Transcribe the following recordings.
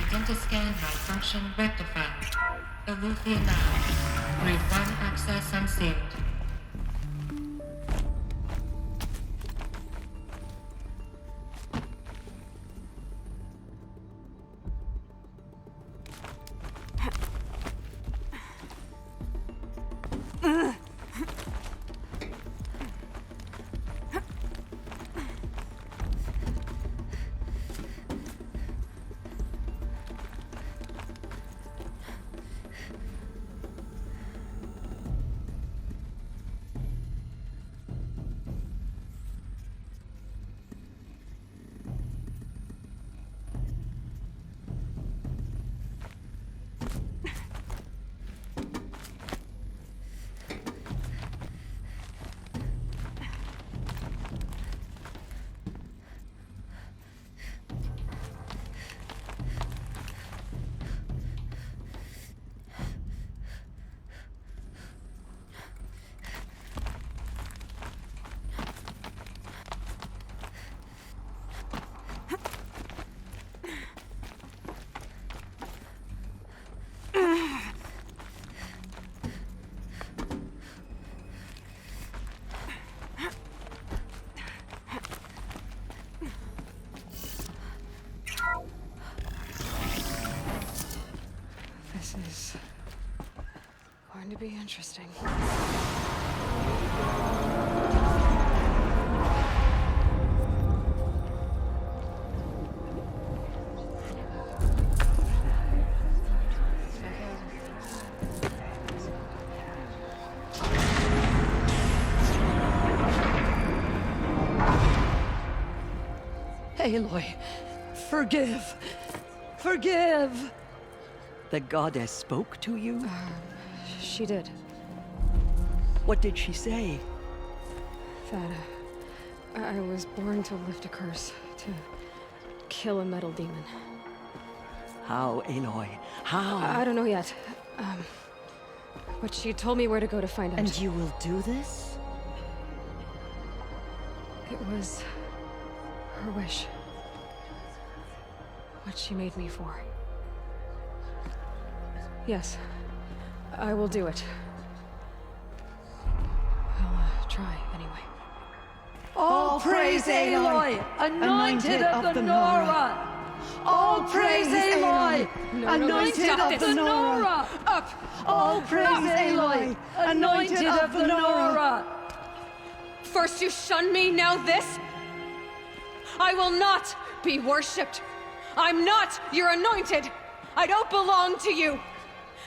Identiscan malfunction rectified. Alethea now. Grid 1 access unsealed. This is going to be interesting. Aloy, forgive! Forgive! The goddess spoke to you? She did. What did she say? That I was born to lift a curse, to kill a metal demon. How, Aloy? How? I don't know yet. But she told me where to go to find out. And you will do this? It was her wish. What she made me for. Yes, I will do it. I'll try anyway. All praise Aloy, anointed of the Nora! All praise Aloy, anointed of the Nora! Up! All praise Aloy, anointed of the Nora! First you shun me, now this? I will not be worshipped. I'm not your anointed. I don't belong to you.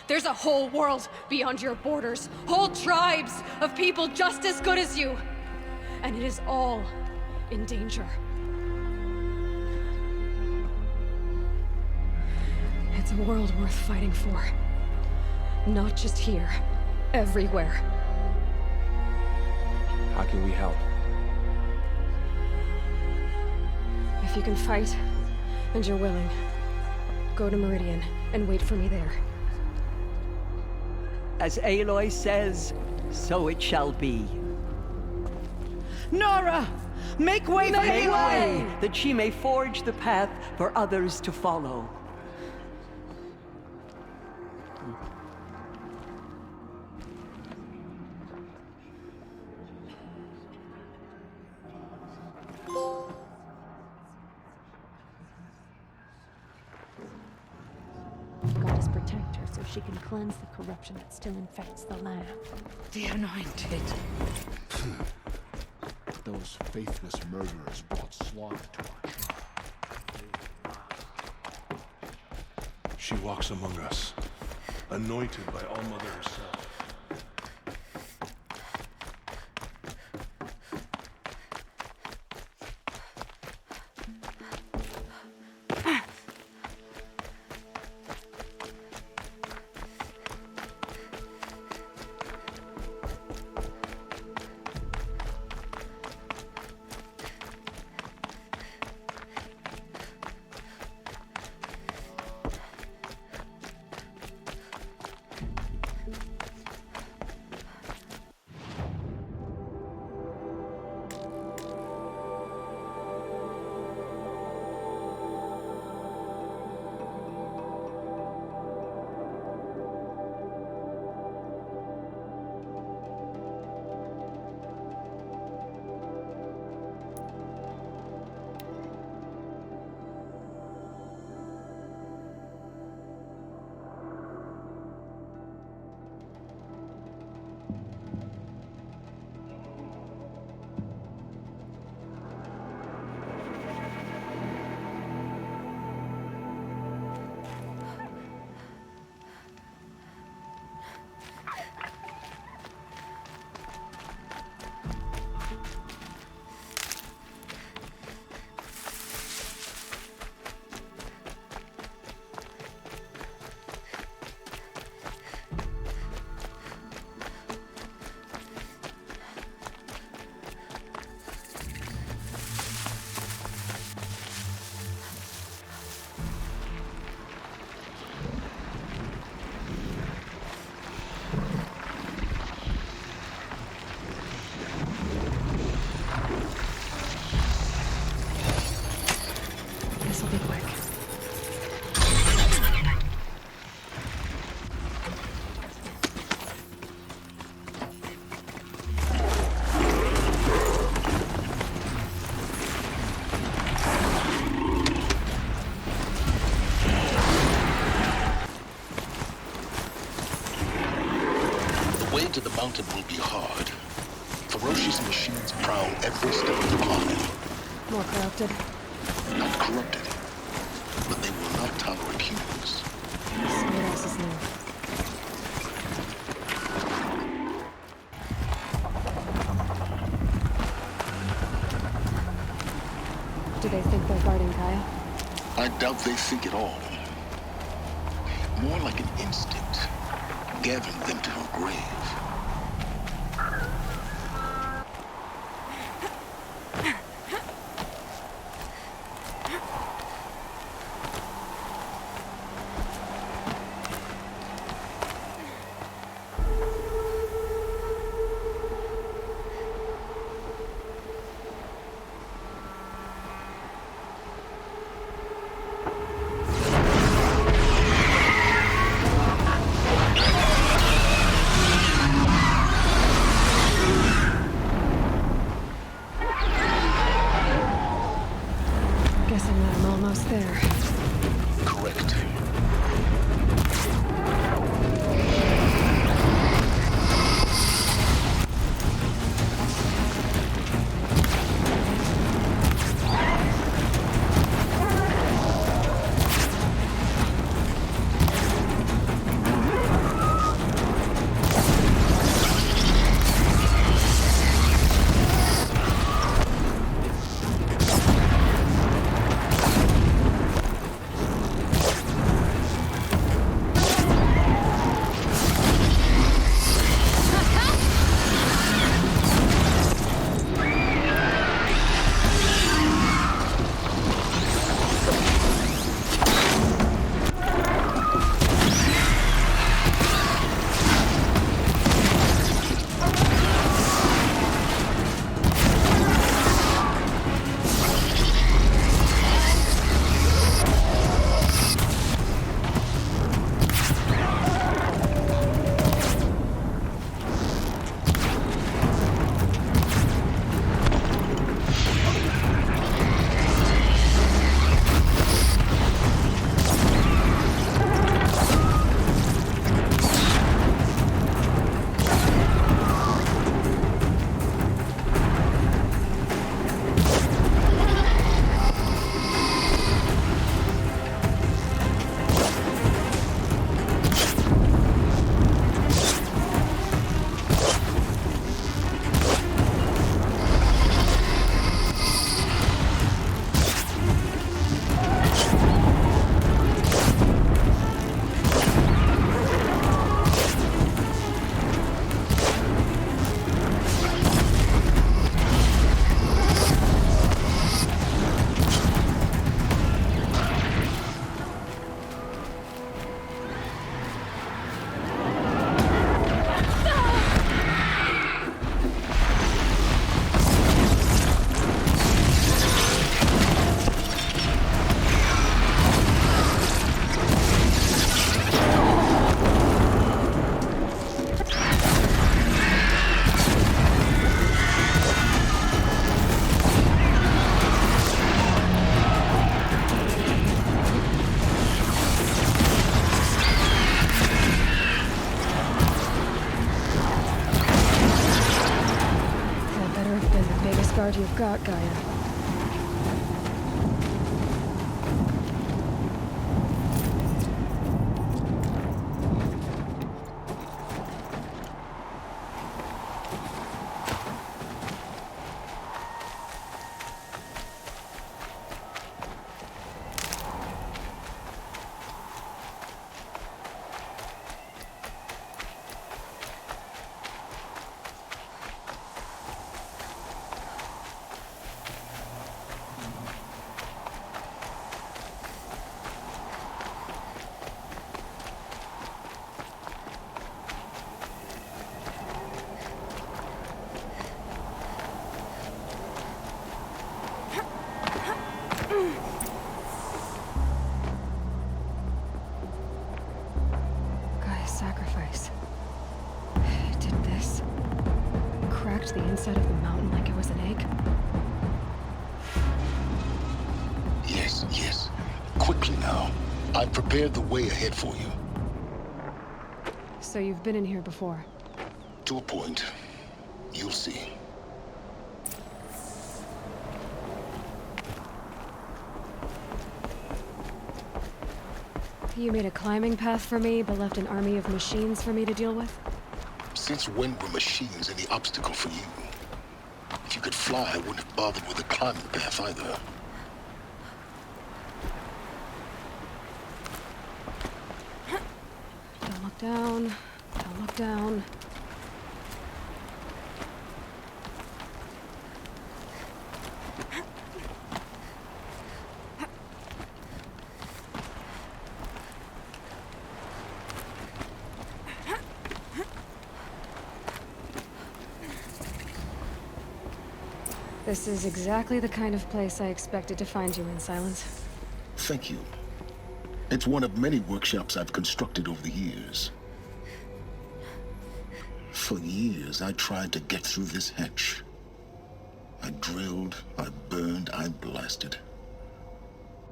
There's a whole world beyond your borders, whole tribes of people just as good as you. And it is all in danger. It's a world worth fighting for. Not just here, everywhere. How can we help? If you can fight, and you're willing, go to Meridian and wait for me there. As Aloy says, so it shall be. Nora! Make way for Make Aloy! way! That she may forge the path for others to follow. Goddess protect her so she can cleanse the corruption that still infects the land. The anointed. Those faithless murderers brought slaughter to our tribe. She walks among us, anointed by All Mother herself. This'll be quick. The way to the mountain will be hard. Ferocious machines prowl every step of the climb. More corrupted. Not corrupted, but they will not tolerate humans. So what else is new? Do they think they're guarding Kaya? I doubt they think at all. More like an instinct, gathering them to her grave. Guessing that I'm almost there. Correct. guard you've got, Gaia. inside of the mountain like it was an egg? Yes, yes. Quickly now. I've prepared the way ahead for you. So you've been in here before? To a point. You'll see. You made a climbing path for me, but left an army of machines for me to deal with? Since when were machines any obstacle for you? If you could fly, I wouldn't have bothered with a climbing path either. Don't look down. Don't look down. This is exactly the kind of place I expected to find you in, Silence. Thank you. It's one of many workshops I've constructed over the years. For years, I tried to get through this hatch. I drilled, I burned, I blasted.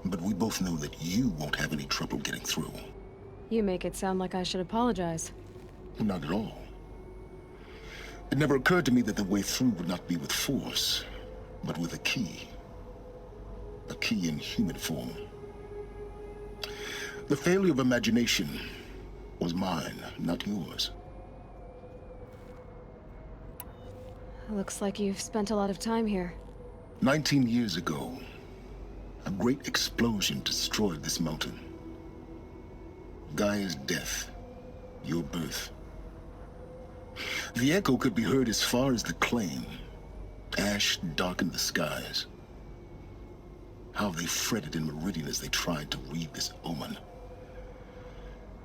But we both know that you won't have any trouble getting through. You make it sound like I should apologize. Not at all. It never occurred to me that the way through would not be with force, but with a key. A key in human form. The failure of imagination was mine, not yours. Looks like you've spent a lot of time here. 19 years ago, a great explosion destroyed this mountain. Gaia's death, your birth. The echo could be heard as far as the Claim. Ash darkened the skies. How they fretted in Meridian as they tried to read this omen.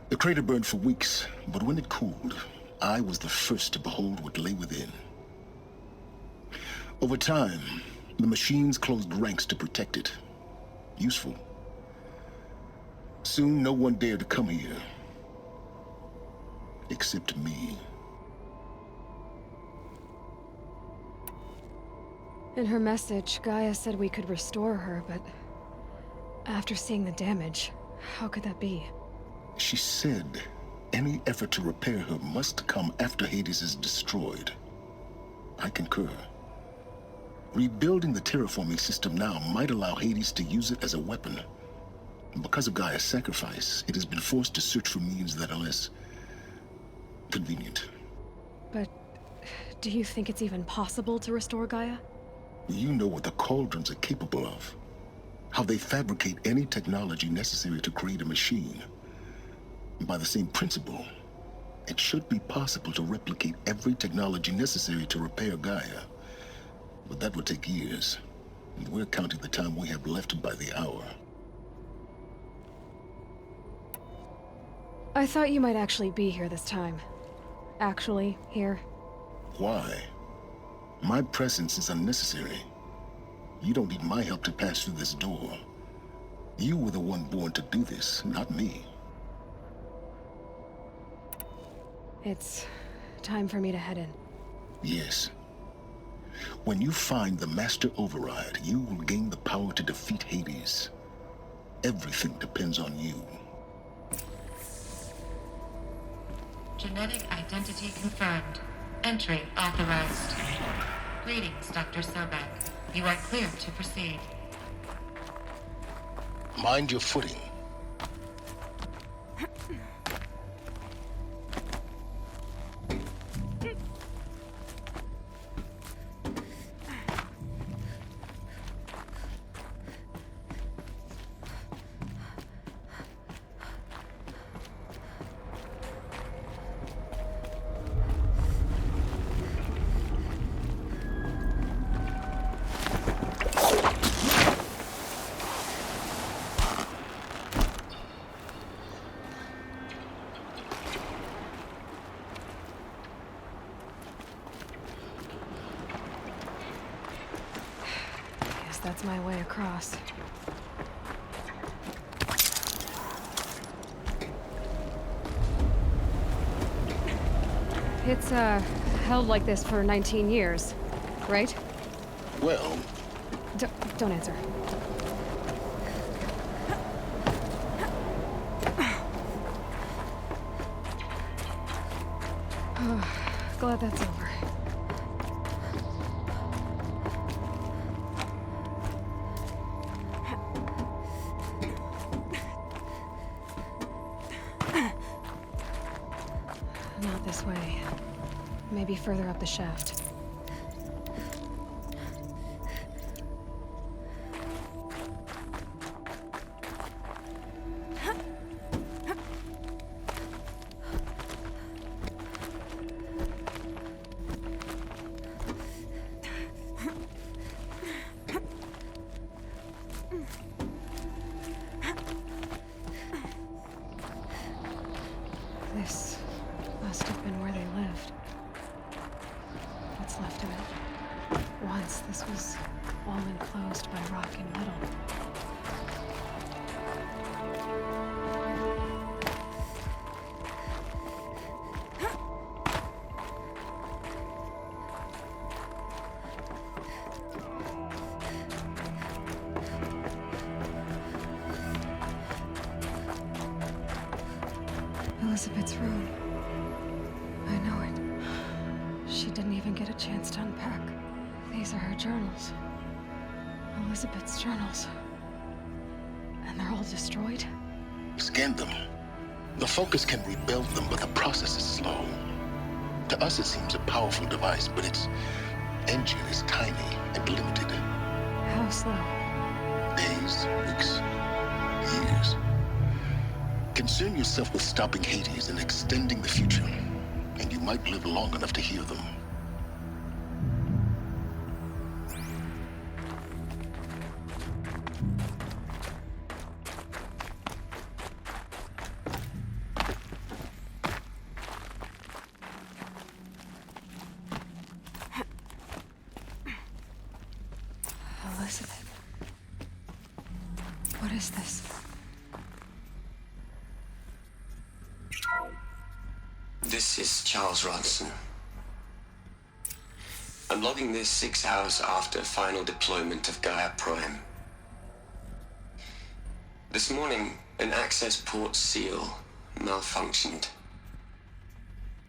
The crater burned for weeks, but when it cooled, I was the first to behold what lay within. Over time, the machines closed ranks to protect it. Useful. Soon, no one dared to come here. Except me. In her message, Gaia said we could restore her, but after seeing the damage, how could that be? She said any effort to repair her must come after Hades is destroyed. I concur. Rebuilding the terraforming system now might allow Hades to use it as a weapon. Because of Gaia's sacrifice, it has been forced to search for means that are less convenient. But do you think it's even possible to restore Gaia? You know what the Cauldrons are capable of. How they fabricate any technology necessary to create a machine. By the same principle, it should be possible to replicate every technology necessary to repair Gaia. But that would take years, and we're counting the time we have left by the hour. I thought you might actually be here this time. Actually, here. Why? My presence is unnecessary. You don't need my help to pass through this door. You were the one born to do this, not me. It's time for me to head in. Yes. When you find the Master Override, you will gain the power to defeat Hades. Everything depends on you. Genetic identity confirmed. Entry authorized. Greetings, Dr. Sobek. You are clear to proceed. Mind your footing. That's my way across. It's, held like this for 19 years. right? Well, Don't answer. Glad that's over. Not this way. Maybe further up the shaft. This must have been where they lived. What's left of it. Once this was all enclosed by rock and metal. Elizabeth's room. I know it. She didn't even get a chance to unpack. These are her journals. Elizabeth's journals. And they're all destroyed? scan them. The Focus can rebuild them, but the process is slow. To us, it seems a powerful device, but its engine is tiny and limited. How slow? Days, weeks, years. Concern yourself with stopping Hades and extending the future, and you might live long enough to hear them. Elizabeth. What is this? This is Charles Ronson. I'm logging this 6 hours after final deployment of Gaia Prime. This morning, an access port seal malfunctioned.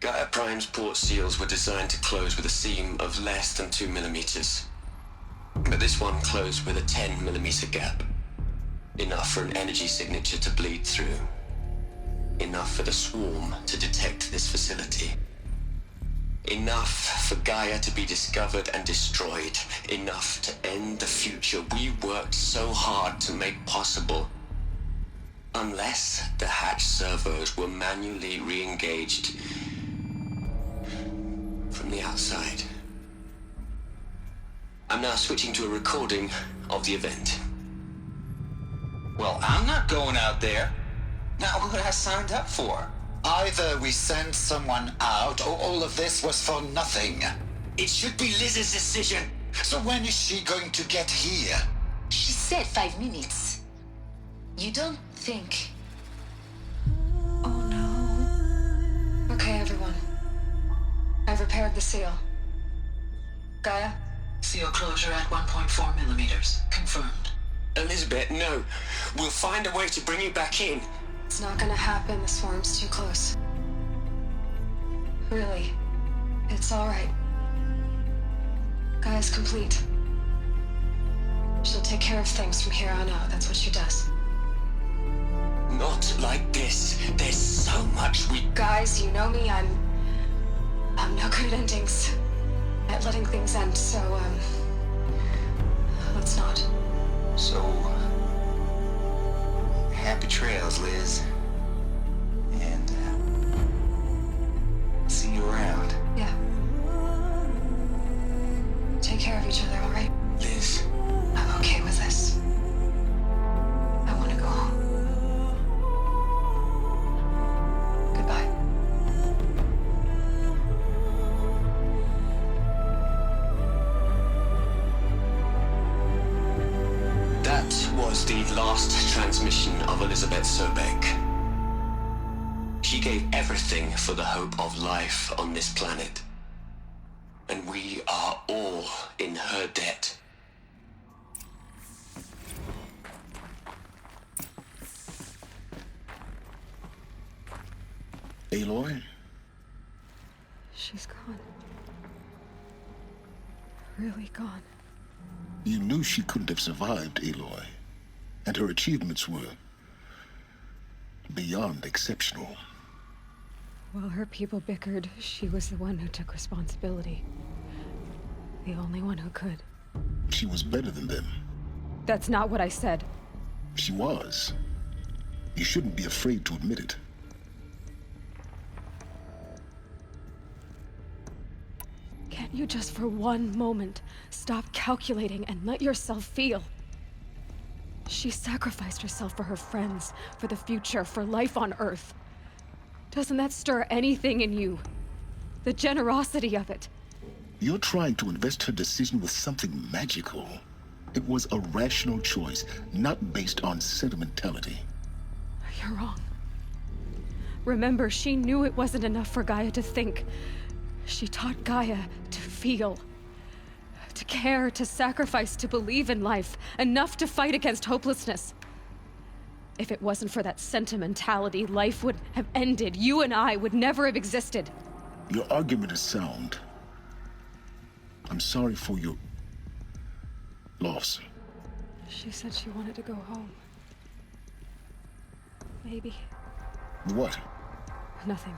Gaia Prime's port seals were designed to close with a seam of less than 2 millimeters. But this one closed with a 10 millimeter gap. Enough for an energy signature to bleed through. Enough for the swarm to detect this facility. Enough for Gaia to be discovered and destroyed. Enough to end the future we worked so hard to make possible. Unless the hatch servos were manually re-engaged from the outside. I'm now switching to a recording of the event. Well, I'm not going out there. Not what I signed up for. Either we send someone out, or all of this was for nothing. It should be Liz's decision. So when is she going to get here? She said 5 minutes. You don't think... Oh no. Okay, everyone. I've repaired the seal. Gaia? Seal closure at 1.4 millimeters. Confirmed. Elizabeth, no. We'll find a way to bring you back in. It's not gonna happen. The swarm's too close. Really. It's alright. Gaia's complete. She'll take care of things from here on out. That's what she does. Not like this. There's so much we... Guys, you know me. I'm no good at endings. At letting things end, so, let's not. So... happy trails, Liz. And, see you around. Yeah. Take care of each other, alright? Liz. I'm okay with this. I want to go home. Goodbye. That was the last transmission of Elizabeth Sobeck. She gave everything for the hope of life on this planet. and we are all in her debt. Aloy? She's gone. Really gone. You knew she couldn't have survived, Aloy. And her achievements were beyond exceptional. While her people bickered, she was the one who took responsibility. The only one who could. She was better than them. That's not what I said. She was. You shouldn't be afraid to admit it. Can't you just for one moment stop calculating and let yourself feel? She sacrificed herself for her friends, for the future, for life on Earth. Doesn't that stir anything in you? The generosity of it. You're trying to invest her decision with something magical. It was a rational choice, not based on sentimentality. You're wrong. Remember, she knew it wasn't enough for Gaia to think. She taught Gaia to feel. To care, to sacrifice, to believe in life. Enough to fight against hopelessness. If it wasn't for that sentimentality, life would have ended. You and I would never have existed. Your argument is sound. I'm sorry for your loss. She said she wanted to go home. Maybe. What? Nothing.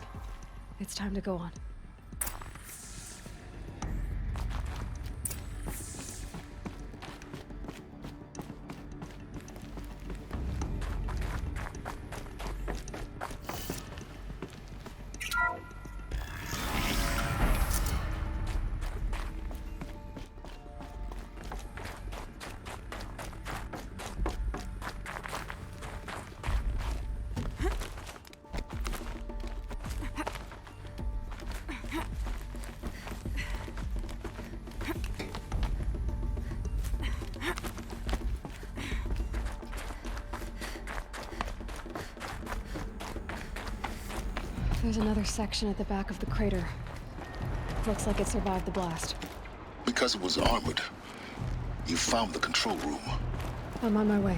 It's time to go on. There's another section at the back of the crater. Looks like it survived the blast. Because it was armored, you found the control room. I'm on my way.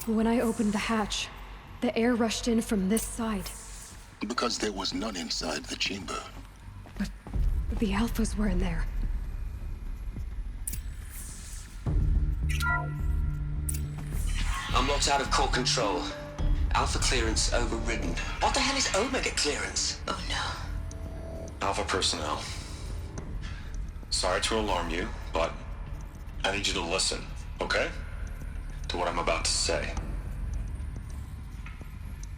When I opened the hatch, the air rushed in from this side. Because there was none inside the chamber. But the Alphas were in there. I'm locked out of core control. Alpha clearance overridden. What the hell is Omega clearance? Oh no. Alpha personnel. Sorry to alarm you, but I need you to listen, okay? To what I'm about to say.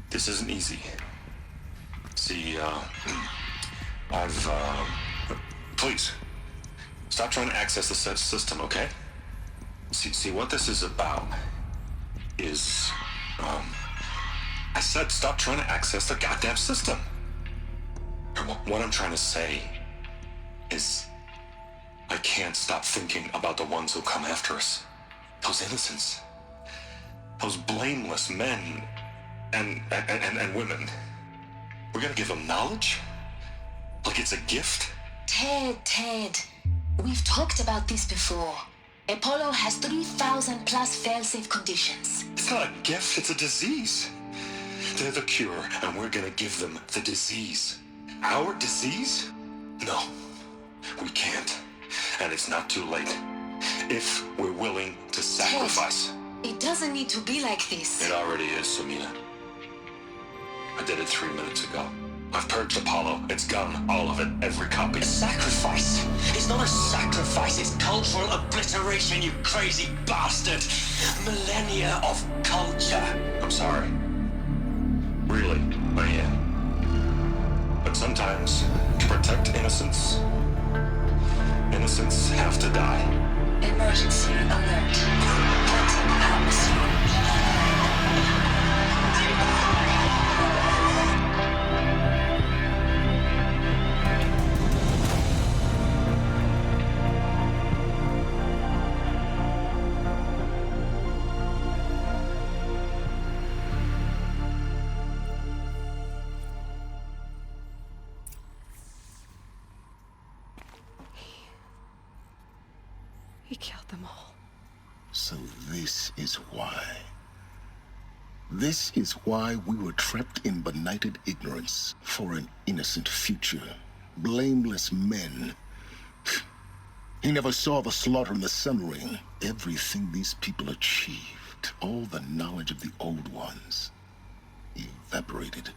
This isn't easy. See, please, stop trying to access the said system, okay? See, what this is about is, I said stop trying to access the goddamn system. What I'm trying to say is, I can't stop thinking about the ones who come after us. Those innocents. Those blameless men and women. We're gonna give them knowledge? Like it's a gift? Ted. We've talked about this before. Apollo has 3,000 plus fail-safe conditions. It's not a gift, it's a disease. They're the cure, and we're gonna give them the disease. Our disease? No, we can't. And it's not too late. If we're willing to sacrifice. It doesn't need to be like this. It already is, Samina. I did it 3 minutes ago. I've purged Apollo. It's gone. All of it. Every copy. A sacrifice? It's not a sacrifice, it's cultural obliteration, you crazy bastard! Millennia of culture! I'm sorry. Really, I am. But sometimes, to protect innocence, innocents have to die. Emergency alert. Contact atmosphere. He killed them all. So this is why. This is why we were trapped in benighted ignorance for an innocent future. Blameless men. He never saw the slaughter in the Sun Ring. Everything these people achieved, all the knowledge of the old ones, evaporated,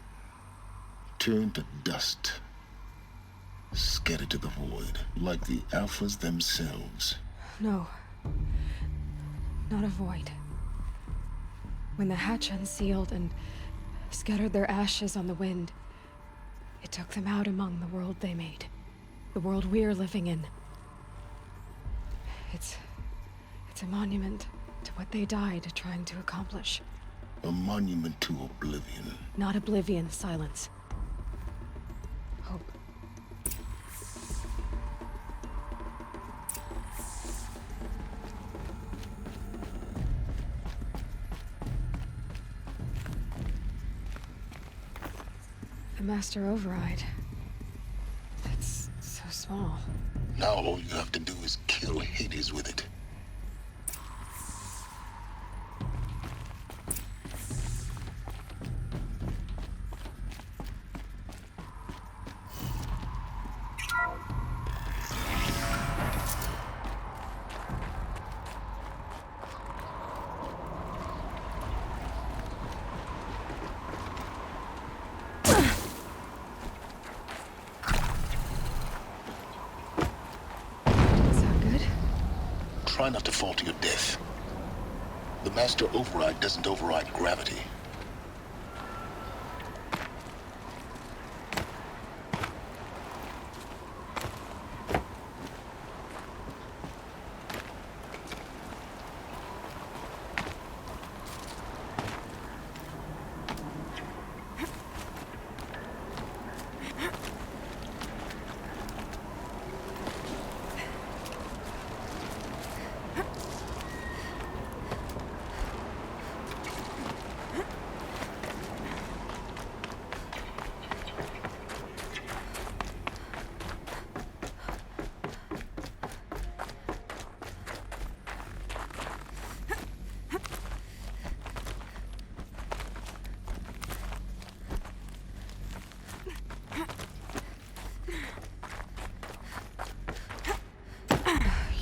turned to dust, scattered to the void, like the Alphas themselves. No. Not a void. When the hatch unsealed and scattered their ashes on the wind, it took them out among the world they made. The world we're living in. It's a monument to what they died trying to accomplish. A monument to oblivion. Not oblivion, silence. Hope. The Master Override. It's so small. Now all you have to do is kill Hades with it. Try not to fall to your death. The Master Override doesn't override gravity.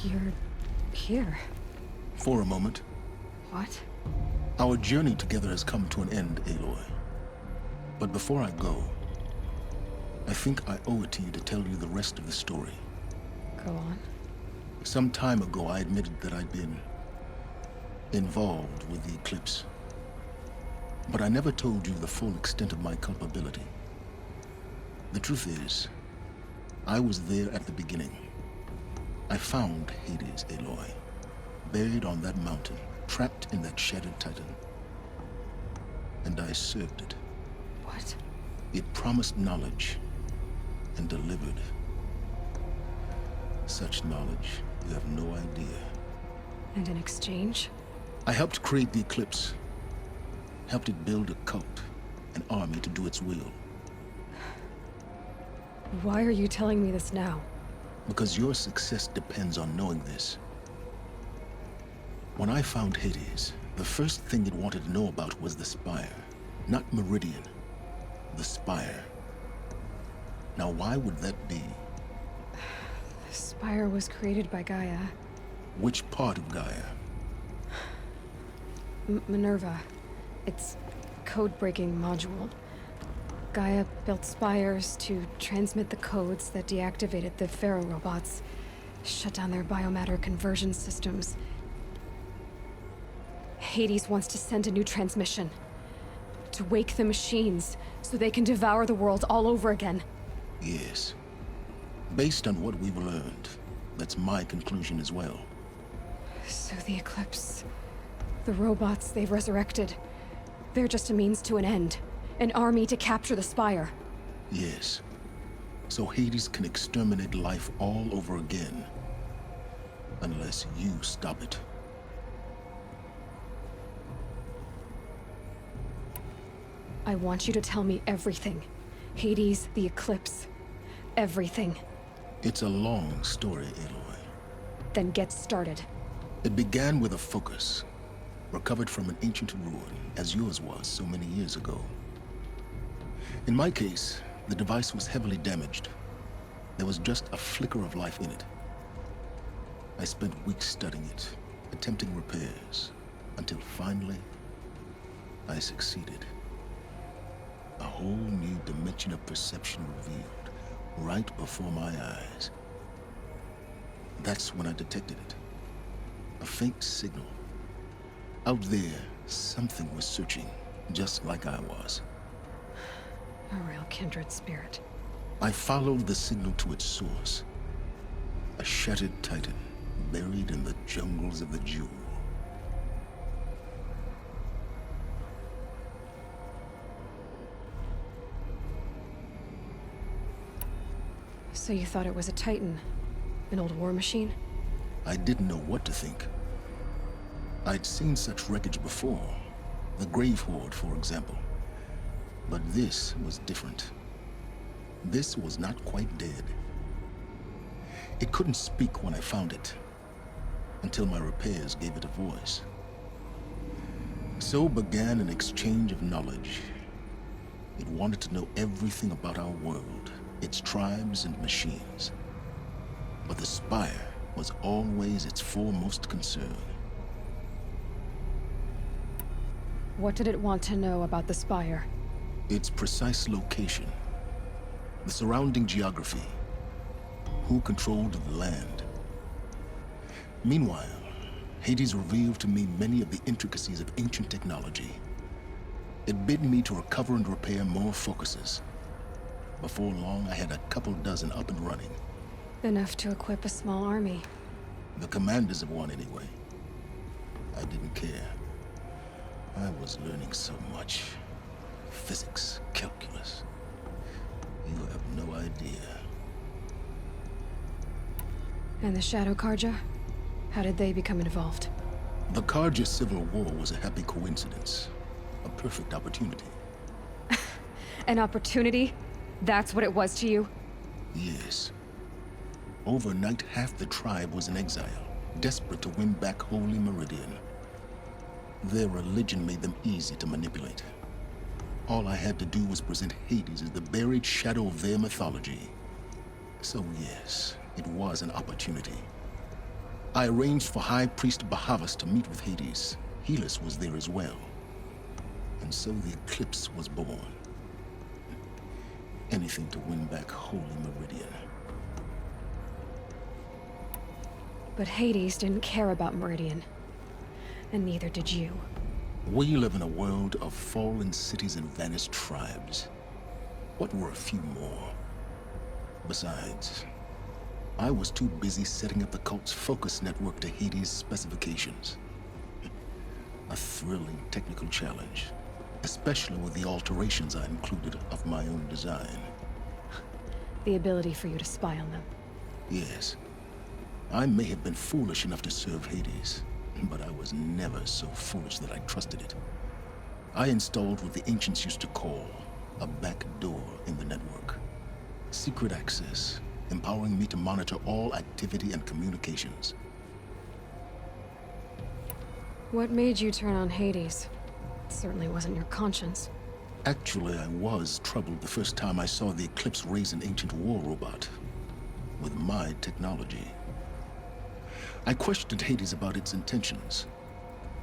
You're here. For a moment. What? Our journey together has come to an end, Aloy. But before I go, I think I owe it to you to tell you the rest of the story. Go on. Some time ago, I admitted that I'd been involved with the Eclipse. But I never told you the full extent of my culpability. The truth is, I was there at the beginning. I found Hades, Aloy, buried on that mountain, trapped in that shattered titan. And I served it. What? It promised knowledge and delivered. Such knowledge, you have no idea. And in exchange? I helped create the Eclipse. Helped it build a cult, an army to do its will. Why are you telling me this now? Because your success depends on knowing this. When I found Hades, the first thing it wanted to know about was the Spire. Not Meridian. The Spire. Now, why would that be? The Spire was created by Gaia. Which part of Gaia? Minerva. It's code-breaking module. Gaia built spires to transmit the codes that deactivated the Pharaoh robots, shut down their biomatter conversion systems. Hades wants to send a new transmission. To wake the machines, so they can devour the world all over again. Yes. Based on what we've learned, that's my conclusion as well. So the Eclipse... the robots they've resurrected... they're just a means to an end. An army to capture the Spire. Yes. So Hades can exterminate life all over again. Unless you stop it. I want you to tell me everything. Hades, the Eclipse. Everything. It's a long story, Aloy. Then get started. It began with a focus. Recovered from an ancient ruin, as yours was so many years ago. In my case, the device was heavily damaged. There was just a flicker of life in it. I spent weeks studying it, attempting repairs, until finally, I succeeded. A whole new dimension of perception revealed, right before my eyes. That's when I detected it. A faint signal. Out there, something was searching, just like I was. A real kindred spirit. I followed the signal to its source. A shattered titan, buried in the jungles of the Jewel. So you thought it was a titan? An old war machine? I didn't know what to think. I'd seen such wreckage before. The Grave Horde, for example. But this was different. This was not quite dead. It couldn't speak when I found it, until my repairs gave it a voice. So began an exchange of knowledge. It wanted to know everything about our world, its tribes and machines. But the Spire was always its foremost concern. What did it want to know about the Spire? Its precise location, the surrounding geography, who controlled the land. Meanwhile, Hades revealed to me many of the intricacies of ancient technology. It bid me to recover and repair more focuses. Before long, I had a couple dozen up and running. Enough to equip a small army. The commanders of one, anyway. I didn't care. I was learning so much. Physics, calculus. You have no idea. And the Shadow Carja? How did they become involved? The Carja Civil War was a happy coincidence. A perfect opportunity. An opportunity? That's what it was to you? Yes. Overnight, half the tribe was in exile, desperate to win back Holy Meridian. Their religion made them easy to manipulate. All I had to do was present Hades as the buried shadow of their mythology. So yes, it was an opportunity. I arranged for High Priest Bahavas to meet with Hades. Helis was there as well. And so the Eclipse was born. Anything to win back Holy Meridian. But Hades didn't care about Meridian. And neither did you. We live in a world of fallen cities and vanished tribes. What were a few more? Besides, I was too busy setting up the cult's focus network to Hades' specifications. A thrilling technical challenge, especially with the alterations I included of my own design. The ability for you to spy on them. Yes. I may have been foolish enough to serve Hades, but I was never so foolish that I trusted it. I installed what the ancients used to call a back door in the network. Secret access, empowering me to monitor all activity and communications. What made you turn on Hades? It certainly wasn't your conscience. Actually, I was troubled the first time I saw the Eclipse raise an ancient war robot with my technology. I questioned Hades about its intentions.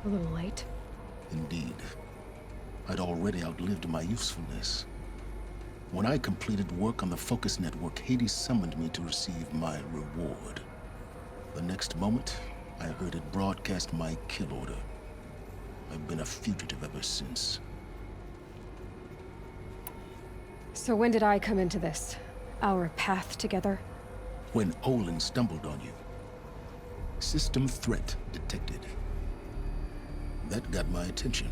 A little late. Indeed. I'd already outlived my usefulness. When I completed work on the Focus Network, Hades summoned me to receive my reward. The next moment, I heard it broadcast my kill order. I've been a fugitive ever since. So when did I come into this? Our path together? When Olin stumbled on you. System threat detected. That got my attention.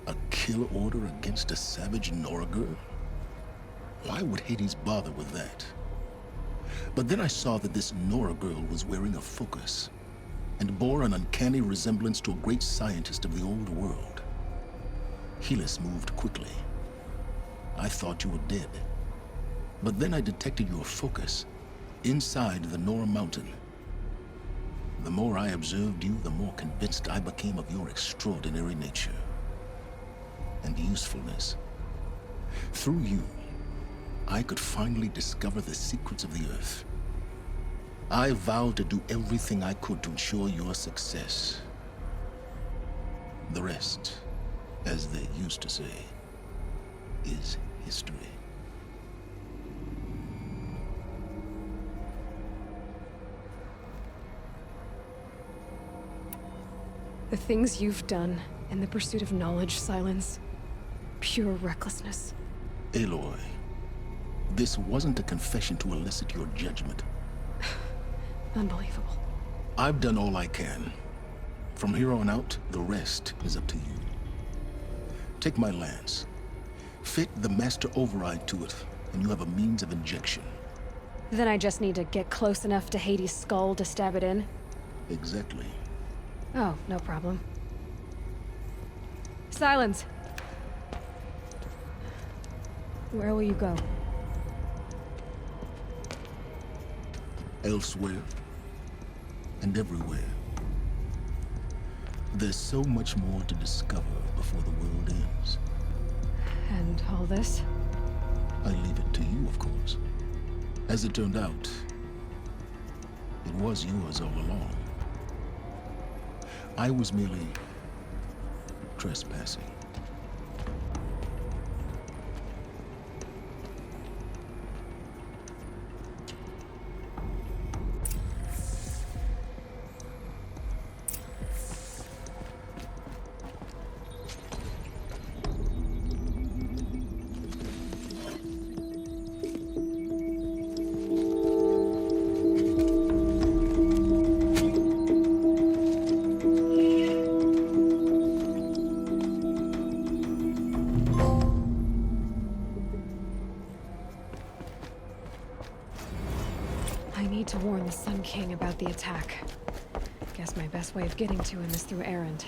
A kill order against a savage Nora girl? Why would Hades bother with that? But then I saw that this Nora girl was wearing a focus, and bore an uncanny resemblance to a great scientist of the old world. Helis moved quickly. I thought you were dead. But then I detected your focus inside the Nora Mountain. The more I observed you, the more convinced I became of your extraordinary nature and usefulness. Through you, I could finally discover the secrets of the Earth. I vowed to do everything I could to ensure your success. The rest, as they used to say, is history. The things you've done in the pursuit of knowledge, Silence. Pure recklessness. Aloy, this wasn't a confession to elicit your judgment. Unbelievable. I've done all I can. From here on out, the rest is up to you. Take my lance. Fit the Master Override to it, and you have a means of injection. Then I just need to get close enough to Hades' skull to stab it in? Exactly. Oh, no problem. Silence! Where will you go? Elsewhere. And everywhere. There's so much more to discover before the world ends. And all this? I leave it to you, of course. As it turned out, it was yours all along. I was merely trespassing. I need to warn the Sun King about the attack. Guess my best way of getting to him is through Erend.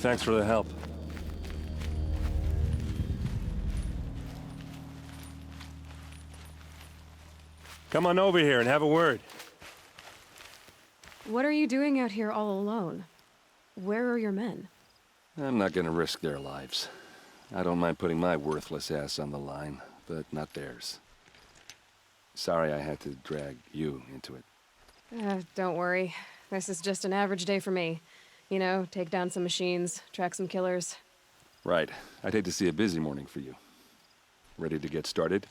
Thanks for the help. Come on over here and have a word. What are you doing out here all alone? Where are your men? I'm not gonna risk their lives. I don't mind putting my worthless ass on the line, but not theirs. Sorry I had to drag you into it. Don't worry. This is just an average day for me. You know, take down some machines, track some killers. Right. I'd hate to see a busy morning for you. Ready to get started?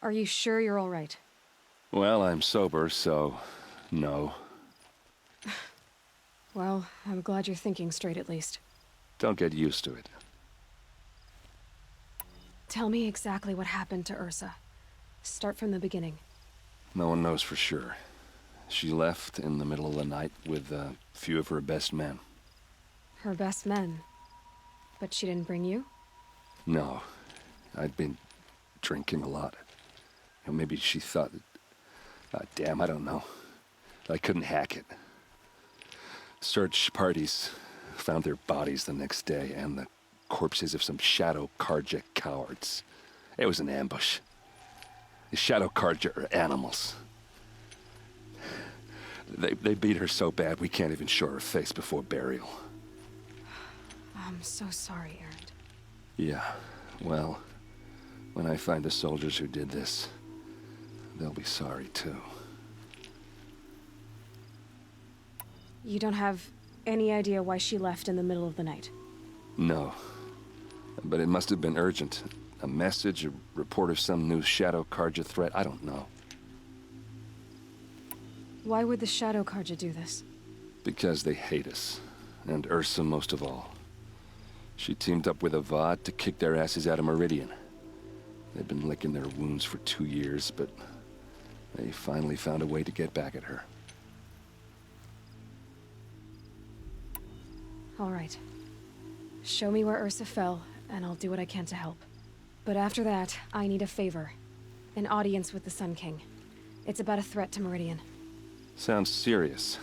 Are you sure you're all right? Well, I'm sober, so no. Well, I'm glad you're thinking straight at least. Don't get used to it. Tell me exactly what happened to Ursa. Start from the beginning. No one knows for sure. She left in the middle of the night with a few of her best men. Her best men? But she didn't bring you? No. I'd been drinking a lot. You know, maybe she thought... damn, I don't know. I couldn't hack it. Search parties found their bodies the next day and the corpses of some Shadow Carja cowards. It was an ambush. The Shadow Carja are animals. They beat her so bad we can't even show her face before burial. I'm so sorry, Erend. Yeah, well, when I find the soldiers who did this, they'll be sorry too. You don't have any idea why she left in the middle of the night? No. But it must have been urgent. A message, a report of some new Shadow Carja threat, I don't know. Why would the Shadow Carja do this? Because they hate us. And Ursa most of all. She teamed up with Avad to kick their asses out of Meridian. They've been licking their wounds for 2 years, but they finally found a way to get back at her. All right. Show me where Ursa fell, and I'll do what I can to help. But after that, I need a favor. An audience with the Sun King. It's about a threat to Meridian. Sounds serious.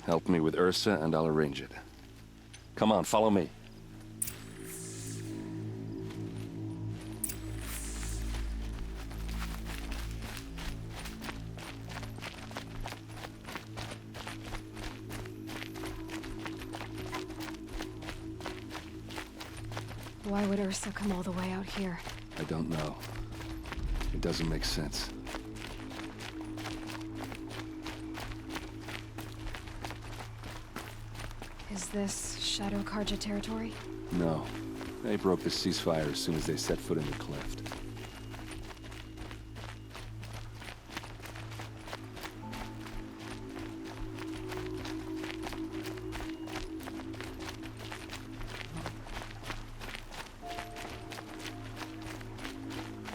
Help me with Ursa, and I'll arrange it. Come on, follow me. Why would Ursa come all the way out here? I don't know. It doesn't make sense. Is this Shadow Carja territory? No. They broke the ceasefire as soon as they set foot in the cleft.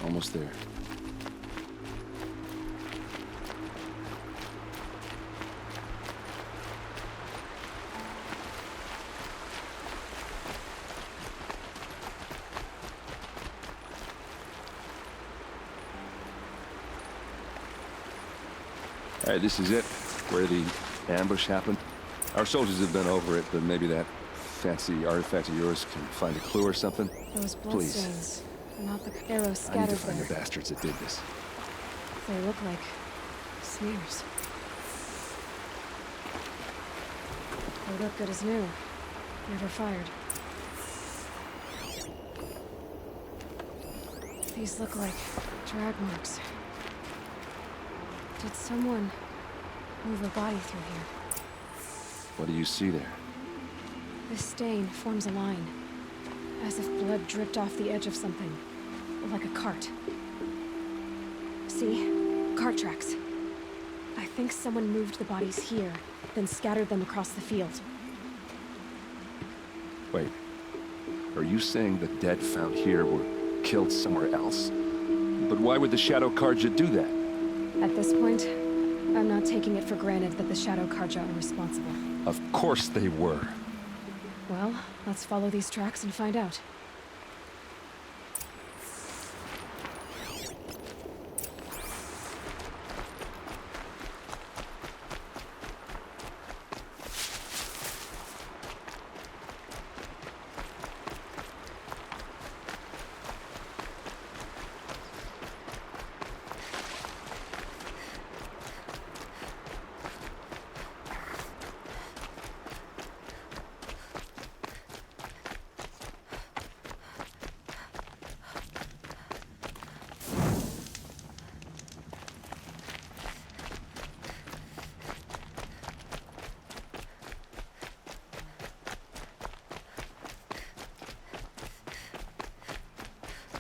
Almost there. All right, this is it, where the ambush happened. Our soldiers have been over it, but maybe that fancy artifact of yours can find a clue or something. Those Please. bloodstains, not the arrows I need scattered to find there. the bastards that did this. They look like smears. They look good as new. Never fired. These look like drag marks. Did someone move a body through here? What do you see there? This stain forms a line, as if blood dripped off the edge of something, like a cart. See? Cart tracks. I think someone moved the bodies here, then scattered them across the field. Wait. Are you saying the dead found here were killed somewhere else? But why would the Shadow Carja do that? At this point, I'm not taking it for granted that the Shadow Carja are responsible. Of course they were. Well, let's follow these tracks and find out.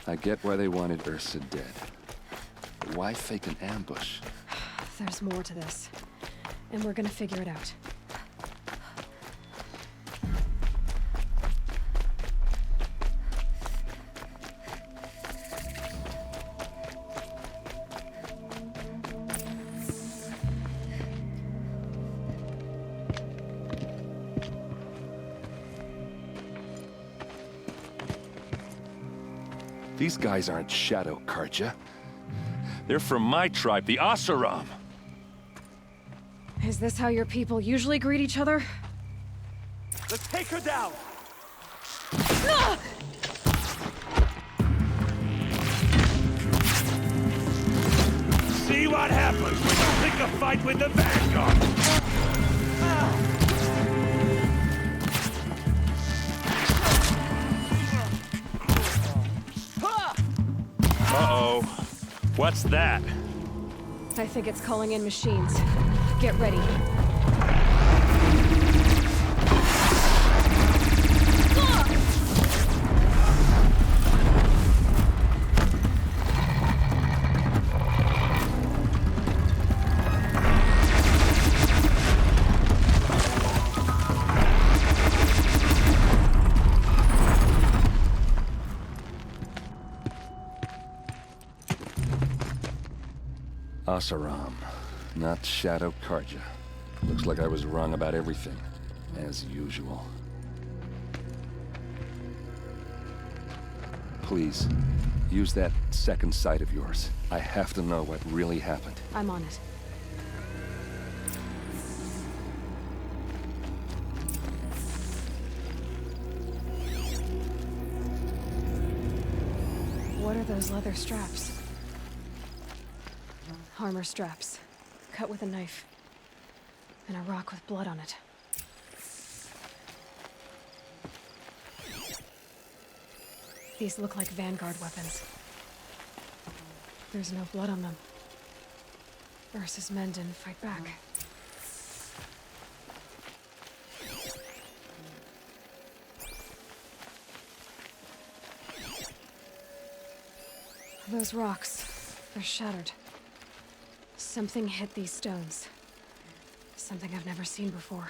I get why they wanted Ursa dead. But why fake an ambush? There's more to this. And we're gonna figure it out. These guys aren't Shadow Karja. They're from my tribe, the Oseram. Is this how your people usually greet each other? Let's take her down! See what happens when you pick a fight with the Vanguard! Uh-oh. What's that? I think it's calling in machines. Get ready. Oseram, not Shadow Karja. Looks like I was wrong about everything, as usual. Please, use that second sight of yours. I have to know what really happened. I'm on it. What are those leather straps? Armor straps, cut with a knife, and a rock with blood on it. These look like Vanguard weapons. There's no blood on them. Ursa's men didn't fight back. Those rocks, they're shattered. Something hit these stones. Something I've never seen before.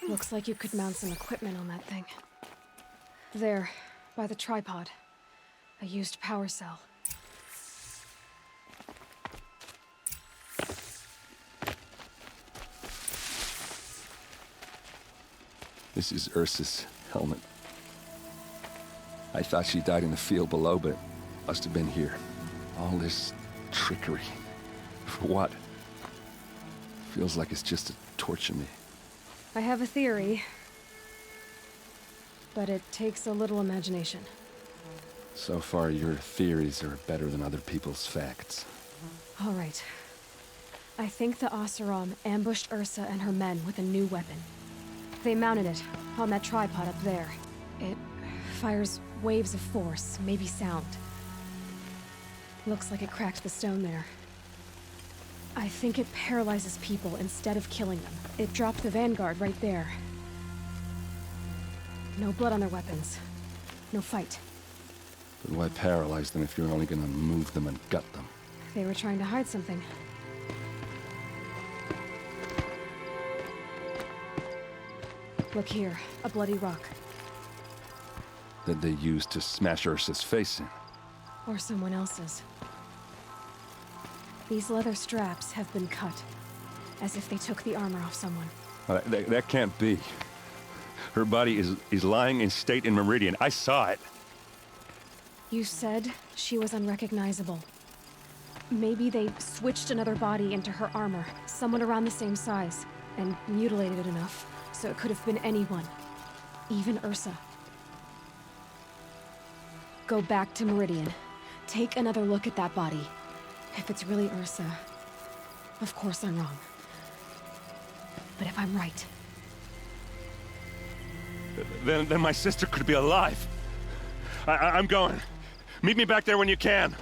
Looks like you could mount some equipment on that thing. There, by the tripod. A used power cell. This is Ursa's helmet. I thought she died in the field below, but must have been here. All this trickery. For what? Feels like it's just to torture me. I have a theory. But it takes a little imagination. So far, your theories are better than other people's facts. All right. I think the Oseram ambushed Ursa and her men with a new weapon. They mounted it on that tripod up there. It fires waves of force, maybe sound. Looks like it cracked the stone there. I think it paralyzes people instead of killing them. It dropped the Vanguard right there. No blood on their weapons. No fight. But why paralyze them if you're only gonna move them and gut them? They were trying to hide something. Look here, a bloody rock. That they used to smash Ursa's face in. Or someone else's. These leather straps have been cut, as if they took the armor off someone. That can't be. Her body is lying in state in Meridian. I saw it. You said she was unrecognizable. Maybe they switched another body into her armor, someone around the same size, and mutilated it enough, so it could have been anyone. Even Ursa. Go back to Meridian. Take another look at that body. If it's really Ursa, of course I'm wrong. But if I'm right, Then my sister could be alive. I'm going. Meet me back there when you can.